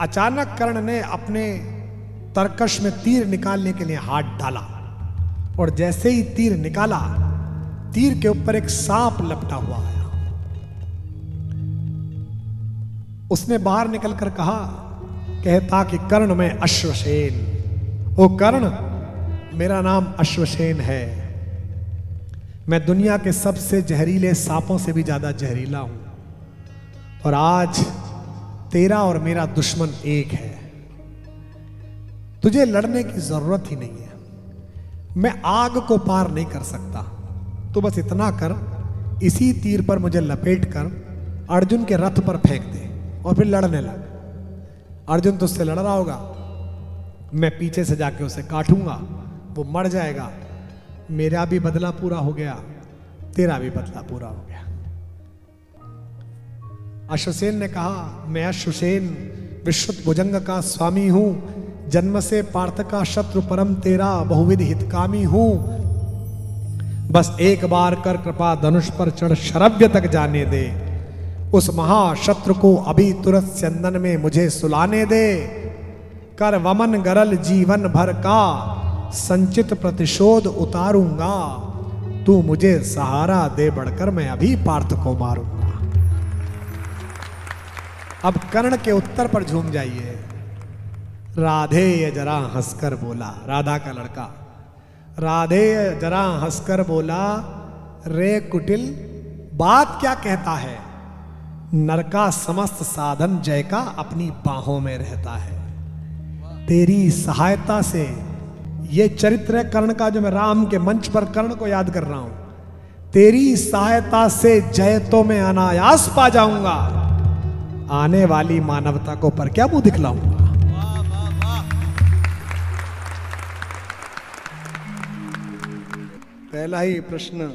अचानक कर्ण ने अपने तरकश में तीर निकालने के लिए हाथ डाला और जैसे ही तीर निकाला, तीर के ऊपर एक सांप लपटा हुआ आया। उसने बाहर निकलकर कहा, कहता कि कर्ण मैं अश्वसेन, ओ कर्ण मेरा नाम अश्वसेन है, मैं दुनिया के सबसे जहरीले सांपों से भी ज्यादा जहरीला हूं और आज तेरा और मेरा दुश्मन एक है, तुझे लड़ने की जरूरत ही नहीं है, मैं आग को पार नहीं कर सकता, तो बस इतना कर, इसी तीर पर मुझे लपेट कर अर्जुन के रथ पर फेंक दे और फिर लड़ने लग। अर्जुन तुझसे लड़ रहा होगा, मैं पीछे से जाके उसे काटूंगा, वो मर जाएगा, मेरा भी बदला पूरा हो गया, तेरा भी बदला पूरा हो गया। अश्वसेन ने कहा, मैं अश्वसेन विश्रुत भुजंग का स्वामी हूं, जन्म से पार्थ का शत्रु परम तेरा बहुविध हितकामी हूं, बस एक बार कर कृपा धनुष पर चढ़ शरव्य तक जाने दे, उस महाशत्रु को अभी तुरंत स्यंदन में मुझे सुलाने दे, कर वमन गरल जीवन भर का संचित प्रतिशोध उतारूंगा, तू मुझे सहारा दे बढ़कर मैं अभी पार्थ को मारूंगा। अब कर्ण के उत्तर पर झूम जाइए। राधे जरा हंसकर बोला, राधा का लड़का, राधे जरा हंसकर बोला, रे कुटिल बात क्या कहता है, नर का समस्त साधन जय का अपनी बाहों में रहता है, तेरी सहायता से, ये चरित्र है कर्ण का जो मैं राम के मंच पर कर्ण को याद कर रहा हूं, तेरी सहायता से जय तो मैं अनायास पा जाऊंगा, आने वाली मानवता को पर क्या मुंह दिखलाऊंगा। पहला ही प्रश्न,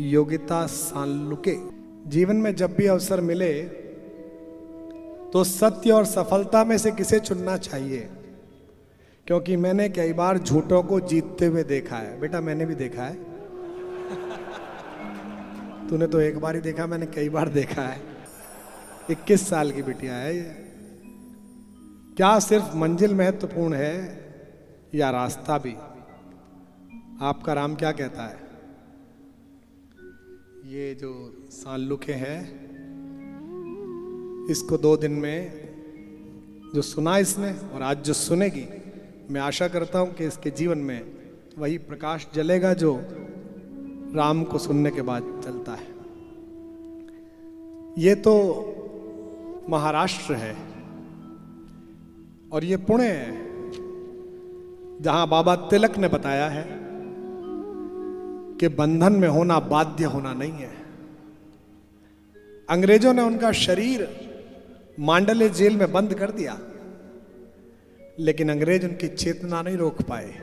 योगिता सांलुके। जीवन में जब भी अवसर मिले तो सत्य और सफलता में से किसे चुनना चाहिए, क्योंकि मैंने कई बार झूठों को जीतते हुए देखा है। बेटा मैंने भी देखा है, तूने तो एक बार ही देखा, मैंने कई बार देखा है। 21 साल की बिटिया है ये। क्या सिर्फ मंजिल महत्वपूर्ण है या रास्ता भी? आपका राम क्या कहता है? ये जो सांलुके है, इसको 2 दिन में जो सुना इसने और आज जो सुनेगी, मैं आशा करता हूं कि इसके जीवन में वही प्रकाश जलेगा जो राम को सुनने के बाद चलता है। ये तो महाराष्ट्र है और ये पुणे है, जहां बाबा तिलक ने बताया है कि बंधन में होना बाध्य होना नहीं है। अंग्रेजों ने उनका शरीर मांडले जेल में बंद कर दिया, लेकिन अंग्रेज उनकी चेतना नहीं रोक पाए।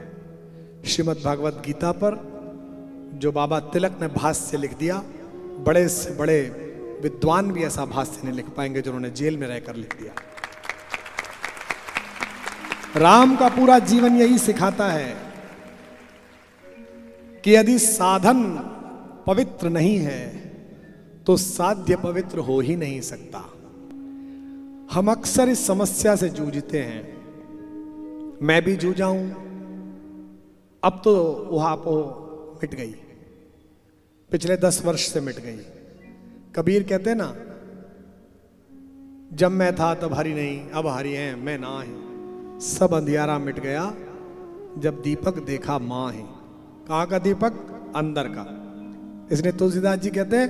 श्रीमद् भागवत गीता पर जो बाबा तिलक ने भाष्य लिख दिया, बड़े से बड़े विद्वान भी ऐसा भाष्य नहीं लिख पाएंगे जो उन्होंने जेल में रहकर लिख दिया। राम का पूरा जीवन यही सिखाता है कि यदि साधन पवित्र नहीं है तो साध्य पवित्र हो ही नहीं सकता। हम अक्सर इस समस्या से जूझते हैं, मैं भी जूझा हूं, अब तो ऊहापोह मिट गई, पिछले 10 वर्ष से मिट गई। कबीर कहते ना, जब मैं था तब हरि नहीं, अब हरि हैं मैं ना है, सब अंधियारा मिट गया जब दीपक देखा मां है। कहाँ का दीपक? अंदर का। इसलिए तुलसीदास जी कहते हैं,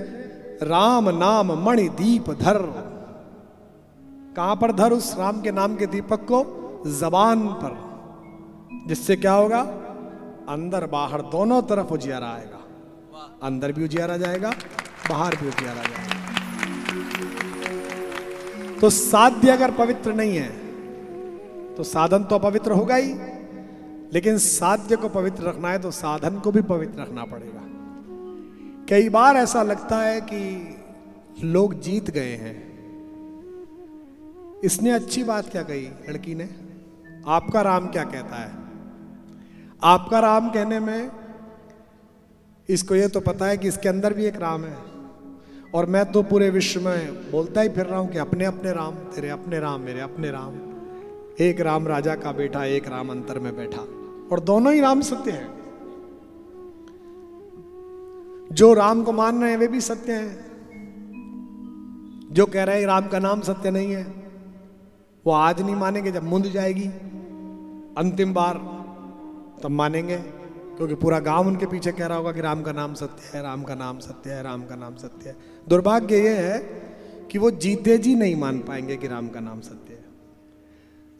राम नाम मणि दीप धर। कहां पर धर उस राम के नाम के दीपक को? जबान पर। जिससे क्या होगा? अंदर बाहर दोनों तरफ उजियारा आएगा, अंदर भी उजियारा जाएगा, बाहर भी उजियारा जाएगा। तो साध्य अगर पवित्र नहीं है तो साधन तो अपवित्र होगा ही, लेकिन साध्य को पवित्र रखना है तो साधन को भी पवित्र रखना पड़ेगा। कई बार ऐसा लगता है कि लोग जीत गए हैं। इसने अच्छी बात क्या कही लड़की ने? आपका राम क्या कहता है? आपका राम कहने में इसको ये तो पता है कि इसके अंदर भी एक राम है और मैं तो पूरे विश्व में बोलता ही फिर रहा हूं कि अपने अपने राम, तेरे अपने राम, मेरे अपने राम, एक राम राजा का बेटा, एक राम अंतर में बैठा। और दोनों ही राम सत्य हैं। जो राम को मान रहे हैं वे भी सत्य हैं, जो कह रहे हैं राम का नाम सत्य नहीं है वो आज नहीं मानेंगे, जब मुंद जाएगी अंतिम बार तब मानेंगे, क्योंकि पूरा गांव उनके पीछे कह रहा होगा कि राम का नाम सत्य है, राम का नाम सत्य है, राम का नाम सत्य है। दुर्भाग्य ये है कि वो जीते जी नहीं मान पाएंगे कि राम का नाम सत्य है।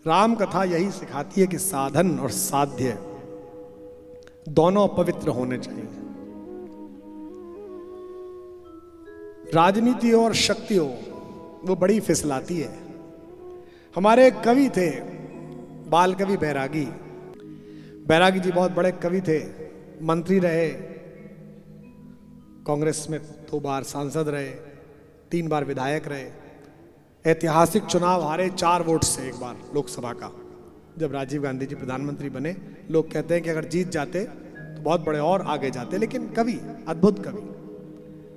राम कथा यही सिखाती है कि साधन और साध्य दोनों पवित्र होने चाहिए। राजनीति और शक्ति हो वो बड़ी फिसलाती है। हमारे एक कवि थे, बाल कवि बैरागी। बैरागी जी बहुत बड़े कवि थे, मंत्री रहे, कांग्रेस में 2 बार सांसद रहे, 3 बार विधायक रहे, ऐतिहासिक चुनाव हारे 4 वोट से एक बार लोकसभा का। जब राजीव गांधी जी प्रधानमंत्री बने, लोग कहते हैं कि अगर जीत जाते तो बहुत बड़े और आगे जाते, लेकिन कवि, अद्भुत कवि,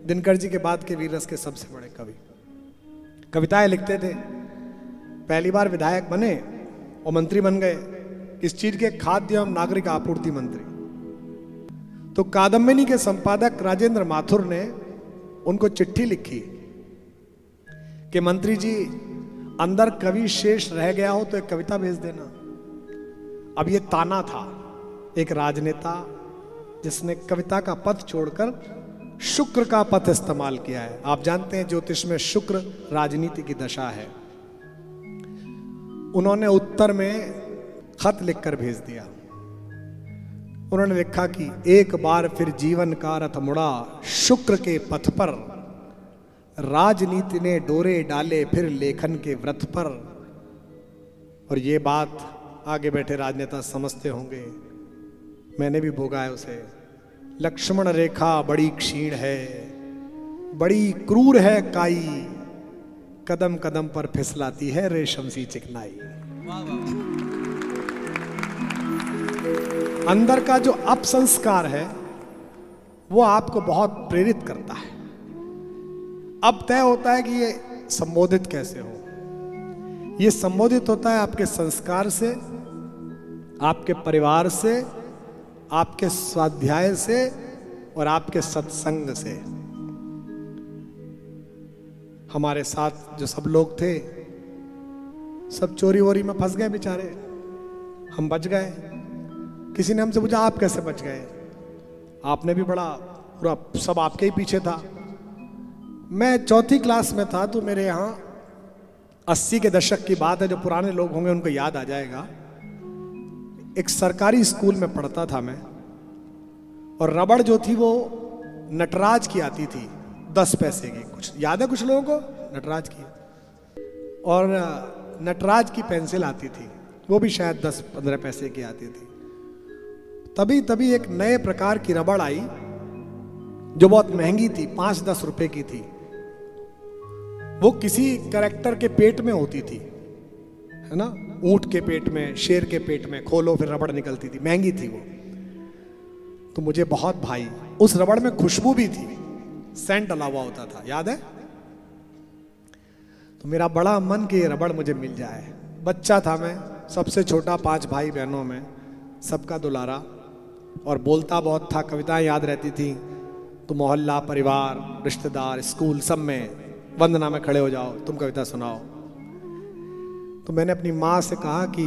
दिनकर जी के बाद के वीर रस के सबसे बड़े कवि, कविताएं लिखते थे। पहली बार विधायक बने और मंत्री बन गए, इस चीज के खाद्य एवं नागरिक आपूर्ति मंत्री। तो कादम्बिनी के संपादक राजेंद्र माथुर ने उनको चिट्ठी लिखी कि मंत्री जी, अंदर कवि शेष रह गया हो तो एक कविता भेज देना। अब ये ताना था एक राजनेता जिसने कविता का पथ छोड़कर शुक्र का पथ इस्तेमाल किया है। आप जानते हैं ज्योतिष में शुक्र राजनीति की दशा है। उन्होंने उत्तर में खत लिखकर भेज दिया। उन्होंने लिखा कि एक बार फिर जीवन का रथ मुड़ा शुक्र के पथ पर, राजनीति ने डोरे डाले फिर लेखन के व्रत पर। और ये बात आगे बैठे राजनेता समझते होंगे, मैंने भी भोगा है उसे। लक्ष्मण रेखा बड़ी क्षीण है, बड़ी क्रूर है काई, कदम कदम पर फिसलाती है रेशम सी चिकनाई। अंदर का जो अपसंस्कार है वो आपको बहुत प्रेरित करता है। अब तय होता है कि ये संबोधित कैसे हो। ये संबोधित होता है आपके संस्कार से, आपके परिवार से, आपके स्वाध्याय से और आपके सत्संग से। हमारे साथ जो सब लोग थे सब चोरी वोरी में फंस गए बेचारे, हम बच गए। किसी ने हमसे पूछा आप कैसे बच गए? आपने भी बड़ा पूरा सब आपके ही पीछे था। मैं 4th क्लास में था तो मेरे यहाँ 80 के दशक की बात है, जो पुराने लोग होंगे उनको याद आ जाएगा। एक सरकारी स्कूल में पढ़ता था मैं, और रबड़ जो थी वो नटराज की आती थी, 10 पैसे की। कुछ याद है कुछ लोगों को नटराज की? और नटराज की पेंसिल आती थी, वो भी शायद 10-15 पैसे की आती थी। तभी एक नए प्रकार की रबड़ आई जो बहुत महंगी थी, 5-10 रुपए की थी। वो किसी कैरेक्टर के पेट में होती थी, है ना, ऊंट के पेट में, शेर के पेट में, खोलो फिर रबड़ निकलती थी, महंगी थी वो। तो मुझे बहुत भाई, उस रबड़ में खुशबू भी थी, सेंट डला हुआ होता था, याद है? तो मेरा बड़ा मन कि ये रबड़ मुझे मिल जाए। बच्चा था मैं, सबसे छोटा 5 भाई बहनों में, सबका दुलारा, और बोलता बहुत था, कविताएं याद रहती थी। तो मोहल्ला, परिवार, रिश्तेदार, स्कूल, सब में वंदना में खड़े हो जाओ, तुम कविता सुनाओ। तो मैंने अपनी माँ से कहा कि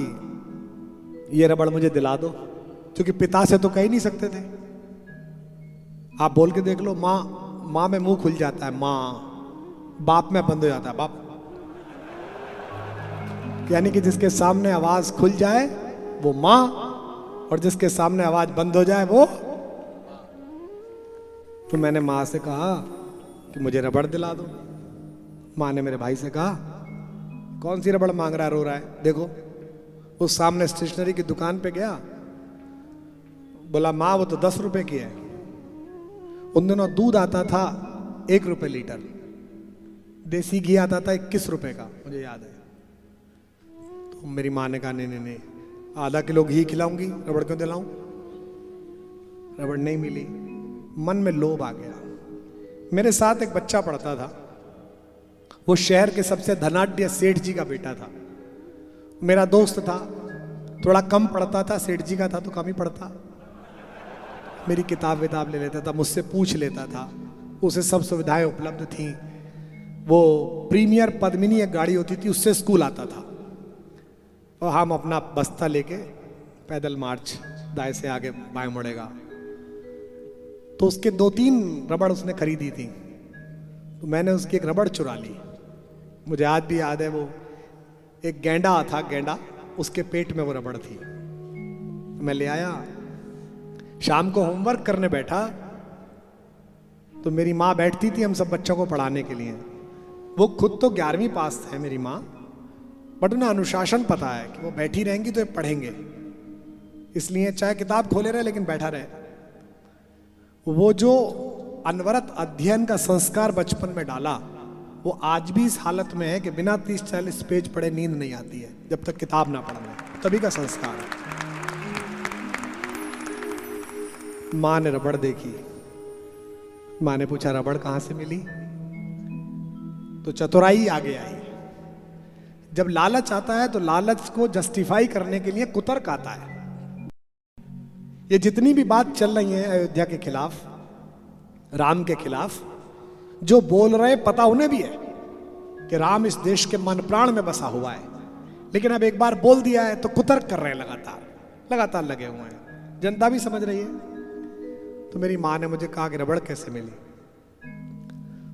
ये रबड़ मुझे दिला दो, क्योंकि पिता से तो कह ही नहीं सकते थे। आप बोल के देख लो, माँ में मुंह खुल जाता है, माँ। बाप में बंद हो जाता है, बाप। यानी कि जिसके सामने आवाज खुल जाए वो माँ, और जिसके सामने आवाज बंद हो जाए वो। तो मैंने माँ से कहा कि मुझे रबड़ दिला दो। माँ ने मेरे भाई से कहा, कौन सी रबड़ मांग रहा है, रो रहा है? देखो, उस सामने स्टेशनरी की दुकान पे गया, बोला माँ वो तो 10 रुपए की है। उन दिनों दूध आता था 1 रुपए लीटर, देसी घी आता था 21 रुपए का, मुझे याद है। तो मेरी माँ ने कहा नहीं, आधा किलो घी खिलाऊंगी, रबड़ क्यों दिलाऊं? रबड़ नहीं मिली। मन में लोभ आ गया मेरे साथ एक बच्चा पढ़ता था, वो शहर के सबसे धनाढ्य सेठ जी का बेटा था। मेरा दोस्त था, थोड़ा कम पढ़ता था, सेठ जी का था तो कम ही पढ़ता। मेरी किताब विताब ले लेता था, मुझसे पूछ लेता था, उसे सब सुविधाएं उपलब्ध थीं। वो प्रीमियर पद्मिनी एक गाड़ी होती थी, उससे स्कूल आता था और हम अपना बस्ता लेके पैदल मार्च, दाएं से आगे बाएं मुड़ेगा। तो उसके 2-3 रबड़ उसने खरीदी थी, तो मैंने उसकी एक रबड़ चुरा ली। मुझे आज भी याद है, वो एक गेंडा था, गेंडा, उसके पेट में वो रबड़ थी। मैं ले आया, शाम को होमवर्क करने बैठा तो मेरी माँ बैठती थी हम सब बच्चों को पढ़ाने के लिए। वो खुद तो 11वीं पास है मेरी माँ, बट उन्हें अनुशासन पता है कि वो बैठी रहेंगी तो ये पढ़ेंगे, इसलिए चाहे किताब खोले रहे लेकिन बैठा रहे। वो जो अनवरत अध्ययन का संस्कार बचपन में डाला, वो आज भी इस हालत में है कि बिना 30-40 पेज पढ़े नींद नहीं आती है जब तक किताब ना पढ़ ले। तभी का संस्कार है। माँ ने रबड़ देखी, माँ ने पूछा रबड़ कहां से मिली, तो चतुराई आगे आई। जब लालच आता है तो लालच को जस्टिफाई करने के लिए कुतर्क आता है। ये जितनी भी बात चल रही है अयोध्या के खिलाफ, राम के खिलाफ, जो बोल रहे पता उन्हें भी है कि राम इस देश के मन प्राण में बसा हुआ है, लेकिन अब एक बार बोल दिया है तो कुतर्क कर रहे हैं, लगातार लगे हुए हैं। जनता भी समझ रही है। तो मेरी माँ ने मुझे कहा कि रबड़ कैसे मिली,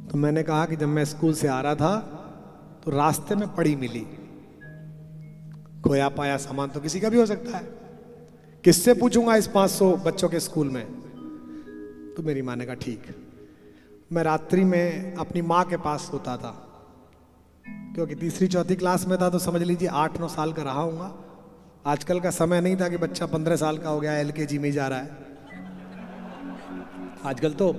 तो मैंने कहा कि जब मैं स्कूल से आ रहा था तो रास्ते में पड़ी मिली। खोया पाया सामान तो किसी का भी हो सकता है, किससे पूछूंगा इस 500 बच्चों के स्कूल में। तो मेरी माँ ने कहा ठीक। मैं रात्रि में अपनी माँ के पास सोता था, क्योंकि 3री-4थी क्लास में था, तो समझ लीजिए 8-9 साल का रहा हूँगा। आजकल का समय नहीं था कि बच्चा 15 साल का हो गया LKG में जा रहा है। आजकल तो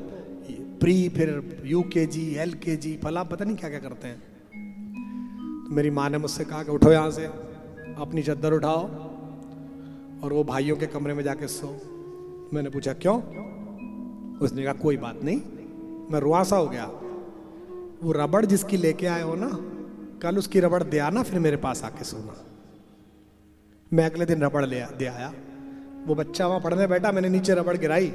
प्री, फिर UKG, LKG, फला पता नहीं क्या क्या करते हैं। तो मेरी माँ ने मुझसे कहा कि उठो यहाँ से, अपनी चद्दर उठाओ और वो भाइयों के कमरे में जाके सो। मैंने पूछा क्यों? उसने कहा कोई बात नहीं। मैं रुआसा हो गया। वो रबड़ जिसकी लेके आए हो ना, कल उसकी रबड़ दे आना, फिर मेरे पास आके सोना। मैं अगले दिन रबड़ दे आया। वो बच्चा वहाँ पढ़ने बैठा, मैंने नीचे रबड़ गिराई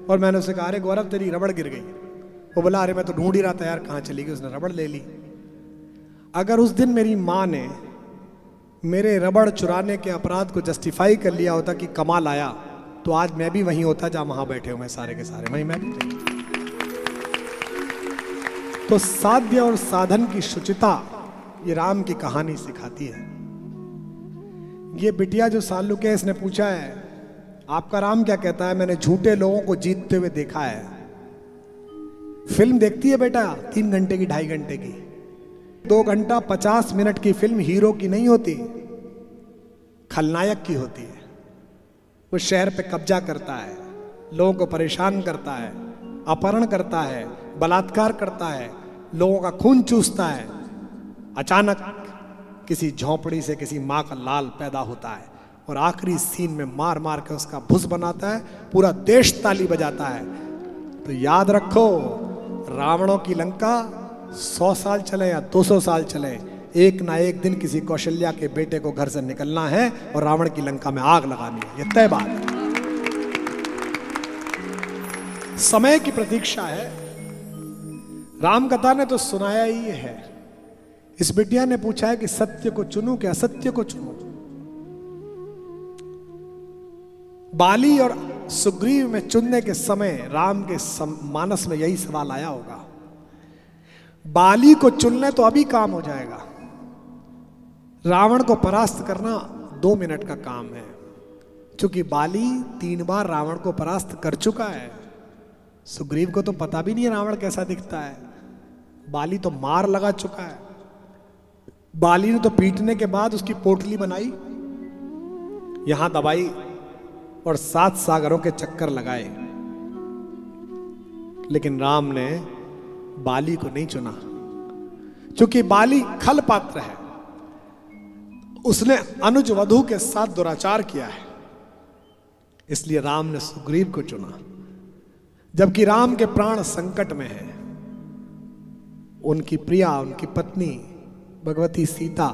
और मैंने उससे कहा अरे गौरव तेरी रबड़ गिर गई। वो बोला अरे मैं तो ढूंढ ही रहा था यार, कहाँ चली गई। उसने रबड़ ले ली। अगर उस दिन मेरी माँ ने मेरे रबड़ चुराने के अपराध को जस्टिफाई कर लिया होता कि कमाल आया, तो आज मैं भी वहीं होता जहां वहां बैठे हुए सारे के सारे, वहीं मैं भी नहीं। तो साध्य और साधन की शुचिता ये राम की कहानी सिखाती है। ये बिटिया जो साल्लुक है, इसने पूछा है आपका राम क्या कहता है? मैंने झूठे लोगों को जीतते हुए देखा है। फिल्म देखती है बेटा 3 घंटे की, 2.5 घंटे की। 2 घंटा 50 मिनट की फिल्म हीरो की नहीं होती, खलनायक की होती है। वो शहर पे कब्जा करता है, लोगों को परेशान करता है, अपहरण करता है, बलात्कार करता है, लोगों का खून चूसता है। अचानक किसी झोंपड़ी से किसी माँ का लाल पैदा होता है और आखिरी सीन में मार मार के उसका भुस बनाता है, पूरा देश ताली बजाता है। तो याद रखो, रावणों की लंका 100 साल चले या 200 साल चले, एक ना एक दिन किसी कौशल्या के बेटे को घर से निकलना है और रावण की लंका में आग लगानी है। यह तय बात है। समय की प्रतीक्षा है। राम कथा ने तो सुनाया ही है। इस बिटिया ने पूछा है कि सत्य को चुनूं कि असत्य को चुनूं। बाली और सुग्रीव में चुनने के समय राम के मानस में यही सवाल आया होगा। बाली को चुनने तो अभी काम हो जाएगा, रावण को परास्त करना 2 मिनट का काम है। क्योंकि बाली 3 बार रावण को परास्त कर चुका है। सुग्रीव को तो पता भी नहीं है रावण कैसा दिखता है। बाली तो मार लगा चुका है। बाली ने तो पीटने के बाद उसकी पोटली बनाई, यहां दबाई और 7 सागरों के चक्कर लगाए। लेकिन राम ने बाली को नहीं चुना, क्योंकि बाली खल पात्र है। उसने अनुज वधू के साथ दुराचार किया है, इसलिए राम ने सुग्रीव को चुना। जबकि राम के प्राण संकट में है। उनकी प्रिया, उनकी पत्नी भगवती सीता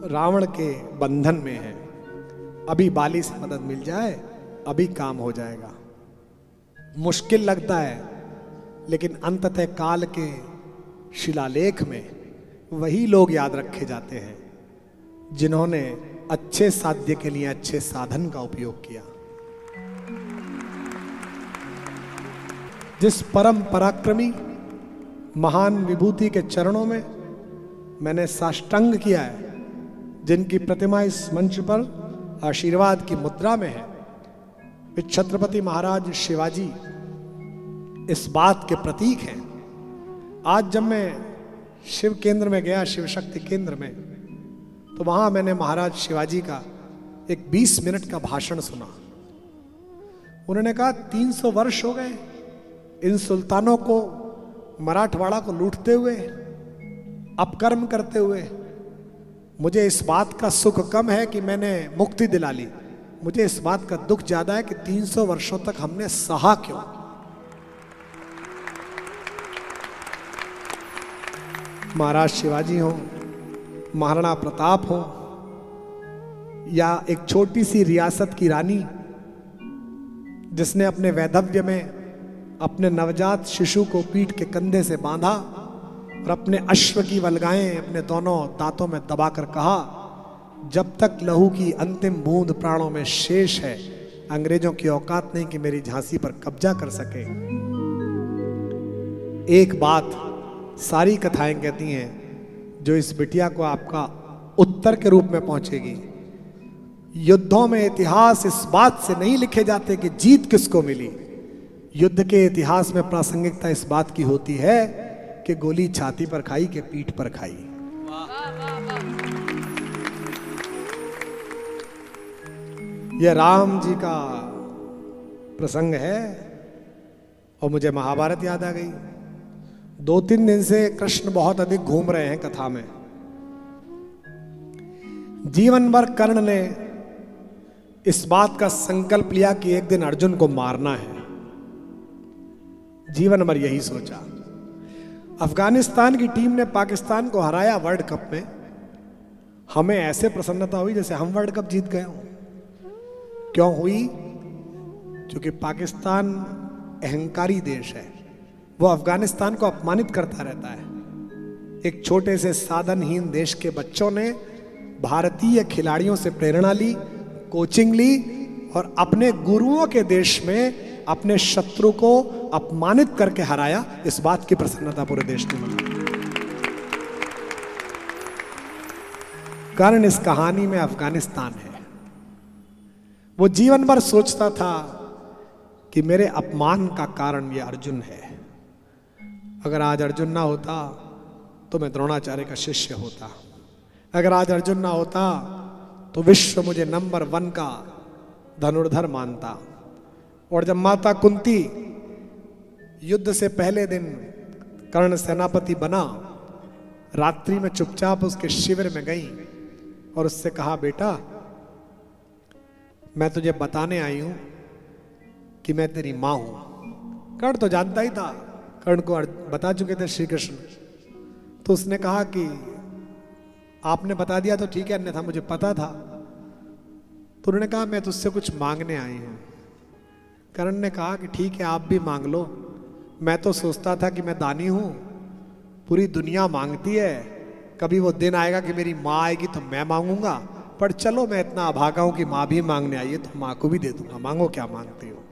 रावण के बंधन में है। अभी बाली से मदद मिल जाए, अभी काम हो जाएगा। मुश्किल लगता है, लेकिन अंततः काल के शिलालेख में वही लोग याद रखे जाते हैं जिन्होंने अच्छे साध्य के लिए अच्छे साधन का उपयोग किया। जिस परम पराक्रमी महान विभूति के चरणों में मैंने साष्टांग किया है, जिनकी प्रतिमा इस मंच पर आशीर्वाद की मुद्रा में है, वे छत्रपति महाराज शिवाजी इस बात के प्रतीक हैं। आज जब मैं शिव केंद्र में गया, शिव शक्ति केंद्र में, तो वहां मैंने महाराज शिवाजी का एक 20 मिनट का भाषण सुना। उन्होंने कहा 300 वर्ष हो गए इन सुल्तानों को, मराठवाड़ा को लूटते हुए, अपकर्म करते हुए। मुझे इस बात का सुख कम है कि मैंने मुक्ति दिला ली, मुझे इस बात का दुख ज्यादा है कि 300 वर्षों तक हमने सहा क्यों। महाराज शिवाजी हो, महाराणा प्रताप हो, या एक छोटी सी रियासत की रानी जिसने अपने वैधव्य में अपने नवजात शिशु को पीठ के कंधे से बांधा और अपने अश्व की वल्गाएं अपने दोनों दांतों में दबाकर कहा, जब तक लहू की अंतिम बूंद प्राणों में शेष है, अंग्रेजों की औकात नहीं कि मेरी झांसी पर कब्जा कर सके। एक बात सारी कथाएं कहती हैं जो इस बिटिया को आपका उत्तर के रूप में पहुंचेगी। युद्धों में इतिहास इस बात से नहीं लिखे जाते कि जीत किसको मिली। युद्ध के इतिहास में प्रासंगिकता इस बात की होती है कि गोली छाती पर खाई के पीठ पर खाई। यह राम जी का प्रसंग है और मुझे महाभारत याद आ गई। 2-3 दिन से कृष्ण बहुत अधिक घूम रहे हैं कथा में। जीवन भर कर्ण ने इस बात का संकल्प लिया कि एक दिन अर्जुन को मारना है। जीवन भर यही सोचा। अफगानिस्तान की टीम ने पाकिस्तान को हराया वर्ल्ड कप में। हमें ऐसे प्रसन्नता हुई जैसे हम वर्ल्ड कप जीत गए हों। क्यों हुई? क्योंकि पाकिस्तान अहंकारी देश है, वो अफगानिस्तान को अपमानित करता रहता है। एक छोटे से साधनहीन देश के बच्चों ने भारतीय खिलाड़ियों से प्रेरणा ली, कोचिंग ली और अपने गुरुओं के देश में अपने शत्रु को अपमानित करके हराया। इस बात की प्रसन्नता पूरे देश ने मनाई। कारण इस कहानी में अफगानिस्तान है। वो जीवन भर सोचता था कि मेरे अपमान का कारण ये अर्जुन है। अगर आज अर्जुन ना होता तो मैं द्रोणाचार्य का शिष्य होता। अगर आज अर्जुन ना होता तो विश्व मुझे नंबर 1 का धनुर्धर मानता। और जब माता कुंती युद्ध से पहले दिन कर्ण सेनापति बना, रात्रि में चुपचाप उसके शिविर में गई और उससे कहा, बेटा मैं तुझे बताने आई हूं कि मैं तेरी मां हूं। कर्ण तो जानता ही था, कर्ण को बता चुके थे श्री कृष्ण। तो उसने कहा कि आपने बता दिया तो ठीक है, अन्यथा मुझे पता था। तो उन्होंने कहा मैं तुझसे कुछ मांगने आई हूं। कर्ण ने कहा कि ठीक है, आप भी मांग लो। मैं तो सोचता था कि मैं दानी हूं, पूरी दुनिया मांगती है, कभी वो दिन आएगा कि मेरी माँ आएगी तो मैं मांगूंगा। पर चलो मैं इतना अभागा हूं कि माँ भी मांगने आई है तो माँ को भी दे दूंगा, मांगो क्या मांगती हो।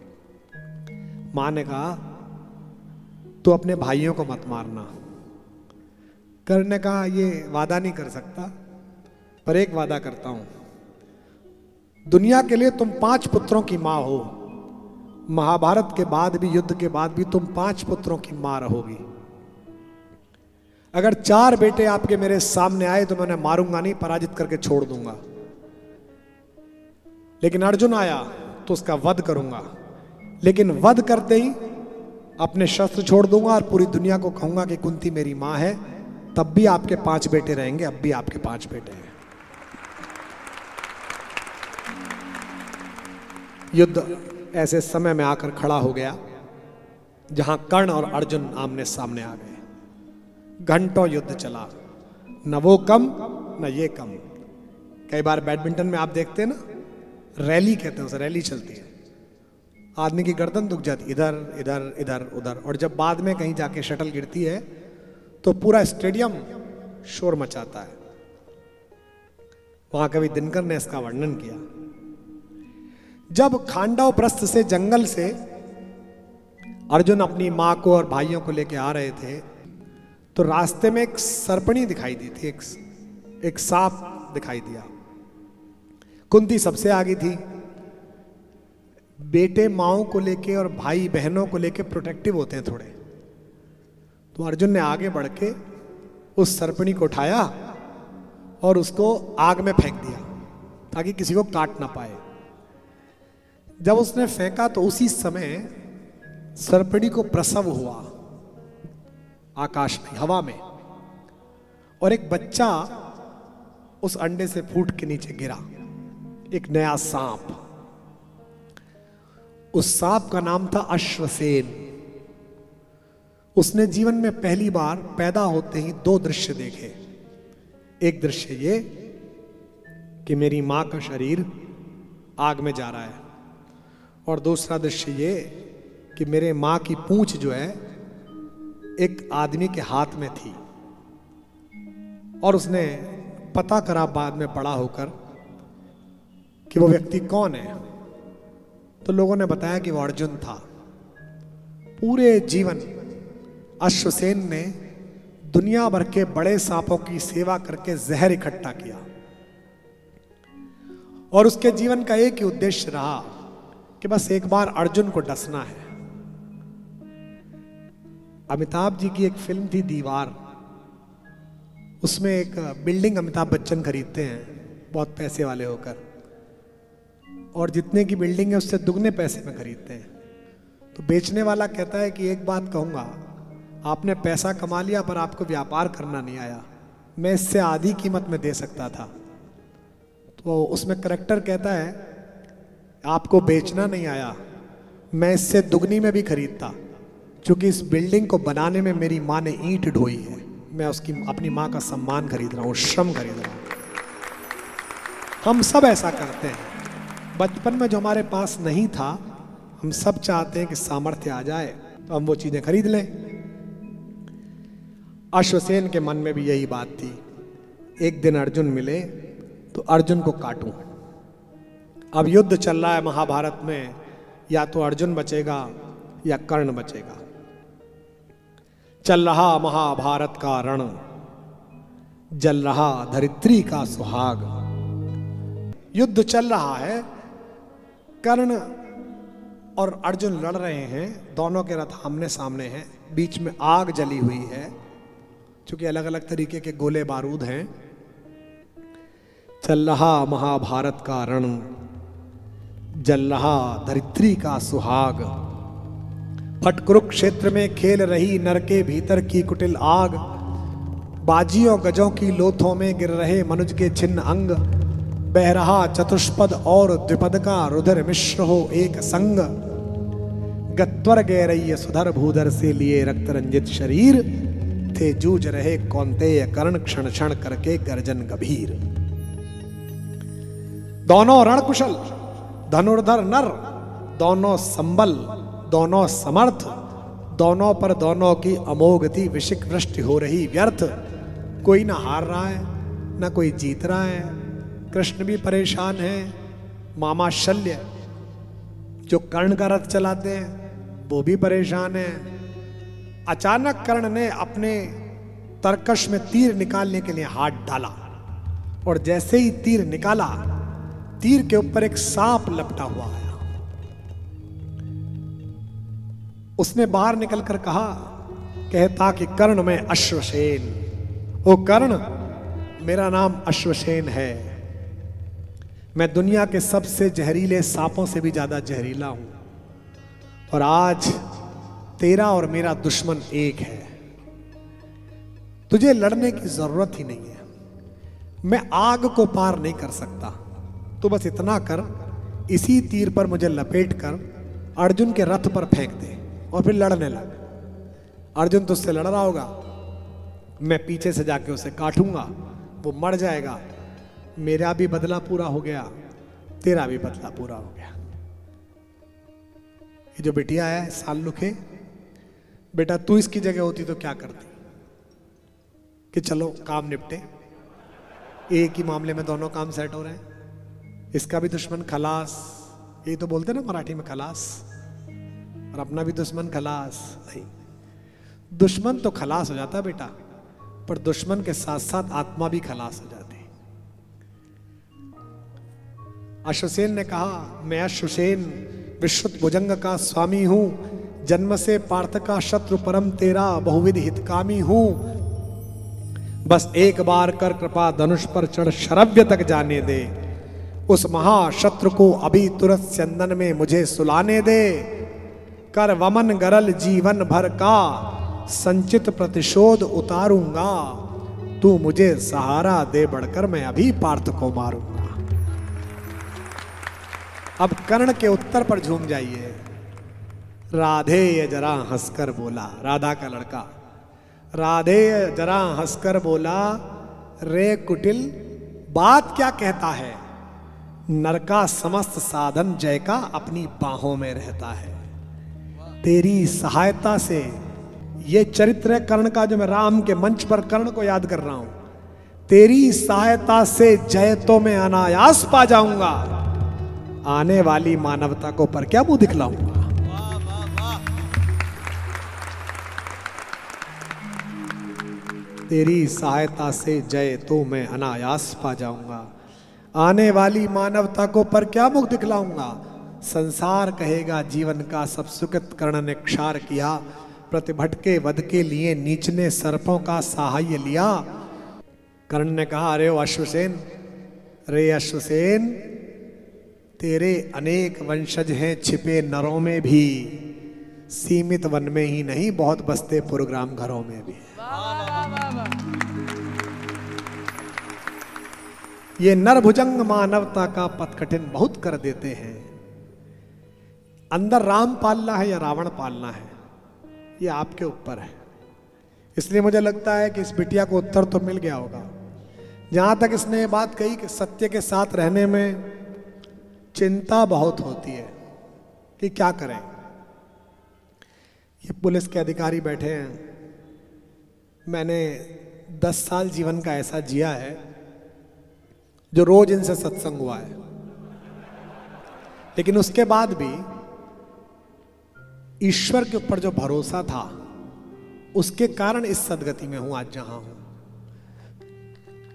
माँ ने कहा तो अपने भाइयों को मत मारना। कर्ण ने कहा ये वादा नहीं कर सकता, पर एक वादा करता हूं, दुनिया के लिए तुम 5 पुत्रों की मां हो। महाभारत के बाद भी, युद्ध के बाद भी तुम 5 पुत्रों की मां रहोगी। अगर 4 बेटे आपके मेरे सामने आए तो मैं उन्हें मारूंगा नहीं, पराजित करके छोड़ दूंगा। लेकिन अर्जुन आया तो उसका वध करूंगा, लेकिन वध करते ही अपने शस्त्र छोड़ दूंगा और पूरी दुनिया को कहूंगा कि कुंती मेरी मां है। तब भी आपके 5 बेटे रहेंगे, अब भी आपके 5 बेटे हैं। युद्ध ऐसे समय में आकर खड़ा हो गया जहां कर्ण और अर्जुन आमने सामने आ गए। घंटों युद्ध चला, न वो कम न ये कम। कई बार बैडमिंटन में आप देखते हैं ना, रैली कहते हैं उसे, रैली चलती है, आदमी की गर्दन दुख जाती, इधर इधर इधर उधर, और जब बाद में कहीं जाके शटल गिरती है तो पूरा स्टेडियम शोर मचाता है। वहां कवि दिनकर ने इसका वर्णन किया। जब खांडव प्रस्थ से, जंगल से अर्जुन अपनी मां को और भाइयों को लेकर आ रहे थे, तो रास्ते में एक सर्पणी दिखाई दी थी, एक सांप दिखाई दिया। कुंती सबसे आगे थी। बेटे माओ को लेके और भाई बहनों को लेके प्रोटेक्टिव होते हैं थोड़े, तो अर्जुन ने आगे बढ़ के उस सर्पणी को उठाया और उसको आग में फेंक दिया ताकि किसी को काट ना पाए। जब उसने फेंका तो उसी समय सर्पणी को प्रसव हुआ आकाश में, हवा में, और एक बच्चा उस अंडे से फूट के नीचे गिरा, एक नया सांप। उस सांप का नाम था अश्वसेन। उसने जीवन में पहली बार पैदा होते ही दो दृश्य देखे। एक दृश्य ये कि मेरी मां का शरीर आग में जा रहा है, और दूसरा दृश्य ये कि मेरे मां की पूंछ जो है एक आदमी के हाथ में थी। और उसने पता करा बाद में बड़ा होकर कि वो व्यक्ति कौन है, तो लोगों ने बताया कि वो अर्जुन था। पूरे जीवन अश्वसेन ने दुनिया भर के बड़े सांपों की सेवा करके जहर इकट्ठा किया, और उसके जीवन का एक ही उद्देश्य रहा कि बस एक बार अर्जुन को डसना है। अमिताभ जी की एक फिल्म थी दीवार, उसमें एक बिल्डिंग अमिताभ बच्चन खरीदते हैं बहुत पैसे वाले होकर, और जितने की बिल्डिंग है उससे दुगने पैसे में खरीदते हैं। तो बेचने वाला कहता है कि एक बात कहूंगा, आपने पैसा कमा लिया पर आपको व्यापार करना नहीं आया, मैं इससे आधी कीमत में दे सकता था। तो उसमें करेक्टर कहता है आपको बेचना नहीं आया, मैं इससे दुगनी में भी खरीदता, क्योंकि इस बिल्डिंग को बनाने में मेरी माँ ने ईंट ढोई है, मैं उसकी अपनी माँ का सम्मान खरीद रहा हूँ, श्रम खरीद रहा हूँ। हम सब ऐसा करते हैं। बचपन में जो हमारे पास नहीं था, हम सब चाहते हैं कि सामर्थ्य आ जाए तो हम वो चीजें खरीद लें। अश्वसेन के मन में भी यही बात थी, एक दिन अर्जुन मिले तो अर्जुन को काटूं। अब युद्ध चल रहा है महाभारत में, या तो अर्जुन बचेगा या कर्ण बचेगा। चल रहा महाभारत का रण, जल रहा धरित्री का सुहाग। युद्ध चल रहा है, कर्ण और अर्जुन लड़ रहे हैं, दोनों के रथ आमने सामने हैं, बीच में आग जली हुई है, क्योंकि अलग अलग तरीके के गोले बारूद हैं। चल रहा महाभारत का रण, जल रहा धरित्री का सुहाग। फट कुरुक्षेत्र में खेल रही नर के भीतर की कुटिल आग। बाजियों गजों की लोथों में गिर रहे मनुज के छिन्न अंग। बह रहा चतुष्पद और द्विपद का रुधिर मिश्र हो एक संग। गत्वर गैरय सुधर भूधर से लिए रक्त रंजित शरीर। थे जूझ रहे कौन्तेय कर्ण क्षण क्षण करके गर्जन गंभीर। दोनों रणकुशल, धनुर्धर नर, दोनों संबल, दोनों समर्थ, दोनों पर दोनों की अमोघती विशिक वृष्टि हो रही व्यर्थ। कोई ना हार रहा है ना कोई जीत रहा है। कृष्ण भी परेशान है, मामा शल्य जो कर्ण का रथ चलाते हैं वो भी परेशान है। अचानक कर्ण ने अपने तरकश में तीर निकालने के लिए हाथ डाला, और जैसे ही तीर निकाला, तीर के ऊपर एक सांप लपटा हुआ आया। उसने बाहर निकलकर कहा, कहता कि कर्ण में अश्वसेन, ओ कर्ण मेरा नाम अश्वसेन है, मैं दुनिया के सबसे जहरीले सांपों से भी ज्यादा जहरीला हूं, और आज तेरा और मेरा दुश्मन एक है। तुझे लड़ने की जरूरत ही नहीं है, मैं आग को पार नहीं कर सकता, तो बस इतना कर, इसी तीर पर मुझे लपेट कर अर्जुन के रथ पर फेंक दे और फिर लड़ने लग। अर्जुन तुझसे लड़ रहा होगा, मैं पीछे से जाके उसे काटूंगा, वो मर जाएगा, मेरा भी बदला पूरा हो गया, तेरा भी बदला पूरा हो गया। ये जो बिटिया है साल्लुखे, बेटा तू इसकी जगह होती तो क्या करती कि चलो काम निपटे, एक ही मामले में दोनों काम सेट हो रहे हैं, इसका भी दुश्मन खलास, यही तो बोलते ना मराठी में खलास, और अपना भी दुश्मन खलास। नहीं, दुश्मन तो खलास हो जाता बेटा, पर दुश्मन के साथ साथ आत्मा भी खलास हो जाती। अश्वसेन ने कहा, मैं अश्वसेन विश्रुत भुजंग का स्वामी हूं, जन्म से पार्थ का शत्रु परम तेरा, बहुविध हितकामी हूं, बस एक बार कर कृपा धनुष पर चढ़ शरव्य तक जाने दे, उस महाशत्रु को अभी तुरंत स्यंदन में मुझे सुलाने दे, कर वमन गरल जीवन भर का, संचित प्रतिशोध उतारूंगा, तू मुझे सहारा दे बढ़कर मैं अभी पार्थ को मारूंगा। अब कर्ण के उत्तर पर झूम जाइए। राधे ये जरा हंसकर बोला, राधा का लड़का, राधे जरा हंसकर बोला, रे कुटिल बात क्या कहता है, नर का समस्त साधन जय का अपनी बाहों में रहता है, तेरी सहायता से, ये चरित्र है कर्ण का जो मैं राम के मंच पर कर्ण को याद कर रहा हूं, तेरी सहायता से जय तो मैं अनायास पा जाऊंगा, आने वाली मानवता को पर क्या मुंह दिखलाऊंगा। तेरी सहायता से जय तो मैं अनायास पा जाऊंगा, आने वाली मानवता को पर क्या मुख दिखलाऊंगा। संसार कहेगा जीवन का सब सुकृत कर्ण ने क्षार किया, प्रतिभटके वध के लिए नीच ने सर्पों का सहाय लिया। कर्ण ने कहा, अरे ओ अश्वसेन, रे अश्वसेन, तेरे अनेक वंशज हैं छिपे नरों में भी, सीमित वन में ही नहीं बहुत बसते प्रोग्राम घरों में भी। ये नरभुजंग मानवता का पथ कठिन बहुत कर देते हैं। अंदर राम पालना है या रावण पालना है, ये आपके ऊपर है। इसलिए मुझे लगता है कि इस बिटिया को उत्तर तो मिल गया होगा। जहां तक इसने ये बात कही कि सत्य के साथ रहने में चिंता बहुत होती है कि क्या करें। ये पुलिस के अधिकारी बैठे हैं, मैंने 10 साल जीवन का ऐसा जिया है जो रोज इनसे सत्संग हुआ है, लेकिन उसके बाद भी ईश्वर के ऊपर जो भरोसा था उसके कारण इस सदगति में हूं आज जहां हूं।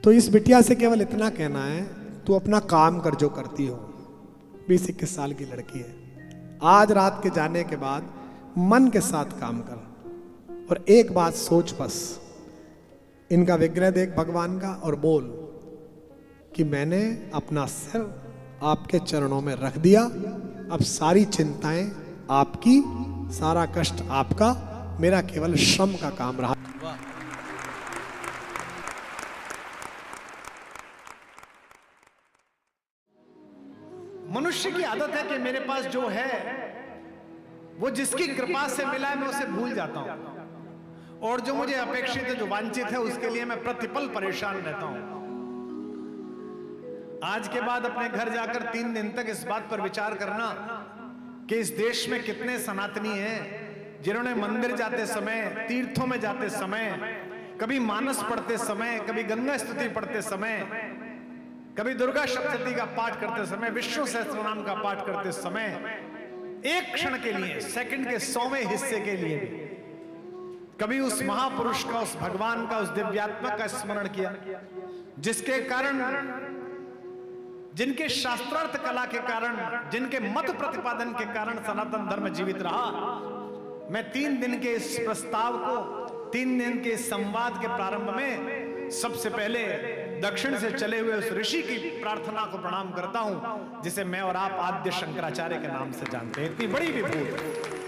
तो इस बिटिया से केवल इतना कहना है, तू अपना काम कर जो करती हो। 20-21 साल की लड़की है, आज रात के जाने के बाद मन के साथ काम कर और एक बात सोच, बस इनका विग्रह देख भगवान का और बोल कि मैंने अपना सिर आपके चरणों में रख दिया, अब सारी चिंताएं आपकी, सारा कष्ट आपका, मेरा केवल श्रम का काम रहा। मनुष्य की आदत है कि मेरे पास जो है वो जिसकी कृपा से मिला है मैं उसे भूल जाता हूं, और जो मुझे अपेक्षित है, जो वांछित है, उसके लिए मैं प्रतिपल परेशान रहता हूं। आज के बाद अपने घर जाकर 3 दिन तक इस बात पर विचार करना कि इस देश में कितने सनातनी हैं जिन्होंने मंदिर जाते समय, तीर्थों में जाते समय, कभी मानस पढ़ते समय, कभी गंगा स्तुति पढ़ते समय, कभी दुर्गा सप्तशती का पाठ करते समय, विष्णु सहस्त्रनाम का पाठ करते समय, एक क्षण के लिए, सेकंड के 100वें हिस्से के लिए भी कभी उस महापुरुष का, उस भगवान का, उस दिव्यात्मा का स्मरण किया, जिसके कारण, जिनके शास्त्रार्थ कला के कारण, जिनके मत प्रतिपादन के कारण सनातन धर्म जीवित रहा। मैं 3 दिन के इस प्रस्ताव को, 3 दिन के संवाद के प्रारंभ में सबसे पहले दक्षिण से चले हुए उस ऋषि की प्रार्थना को प्रणाम करता हूं, जिसे मैं और आप आद्य शंकराचार्य के नाम से जानते हैं। इतनी बड़ी विभूति